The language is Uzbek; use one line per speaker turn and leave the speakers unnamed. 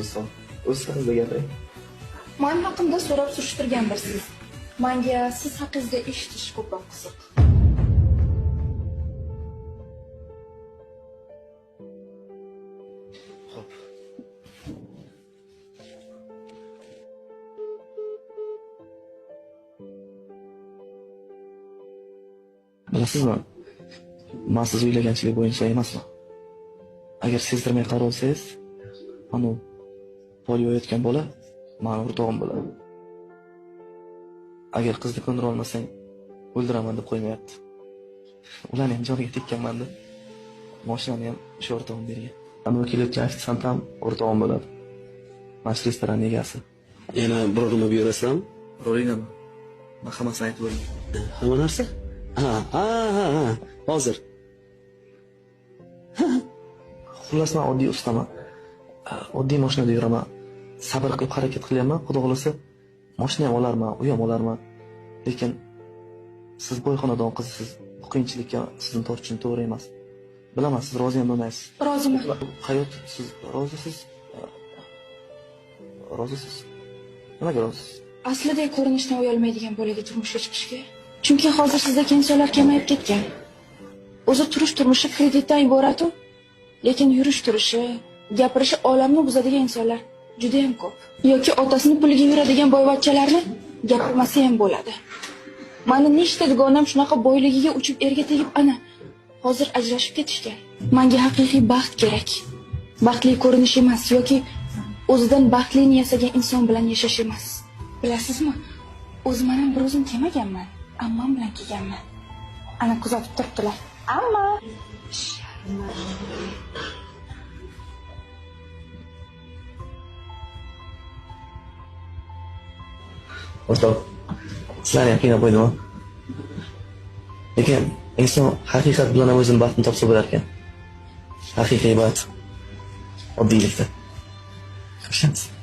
Guliston. O'z haqingizda gapiring.
Men haqimda so'rab surishtirgandirsiz. Menga siz haqingizda eshitish ko'proq qiziq.
Xo'p. Bilasizmi? Men siz o'ylaganchilik bo'yicha emasman. Agar sezdirmay qarolsangiz, mana polio yotgan bola meni o'rtog'im bo'ladi. Agar qizni ko'ndira olmasang, o'ldiraman deb qo'ymayapti. Ularning ham joniga tekkanman deb mashinani ham shu o'rtog'im bergan. Ana kelayotgan ofitsiant ham o'rtog'im bo'ladi. Mana shu restoran egasi.
Yana biror nima buyurasanmi?
Ro'linami? Men hammasini aytib o'tdim.
Hamma narsa? Ha. Hozir.
Xullas men oddiy ustaman. Oddiy mashinada yuraman. Sabr qilib harakat qilyapman. Xudo xolasa mashina ham olarman, uy ham olarman. Lekin siz boyxonadon qizsiz. Bu qiyinchilikka sizni tortishim to'g'ri emas. Bilaman, siz rozi ham bo'lmaysiz.
Roziman.
Hayot, siz rozisiz. Rozisiz. Nimaga rozisiz?
Aslida ko'rinishdan uyalmaydigan bolaga turmushga chiqishga. Chunki hozir sizdagi insonlar kamayib ketgan. O'zi turmushi kreditdan iborat-ku. Lekin yurish turishi, gapirishi olamni buzadigan insonlar juda ham ko'p. Yoki otasini puliga yuradigan boyvachchalarni gapirmasa ham bo'ladi. Meni nechta dugonam shunaqa boyligiga uchib erga tegib ana hozir ajrashib ketishgan. Menga haqiqiy baxt kerak. Baxtli ko'rinish emas yoki o'zidan baxtlini yasagan inson bilan yashash emas. Bilasizmi? O'zim ham bir o'zim kelmaganman. Ammam bilan kelganman. Ana kuzatib turibdilar. Amma
O'rtoq, sizlarni ham qiynab qo'ydimmi? Lekin inson haqiqat bilan ham o'zini baxtini topsa bo'lar ekan. Haqiqiy baxt oddiylikda. Xo'sh.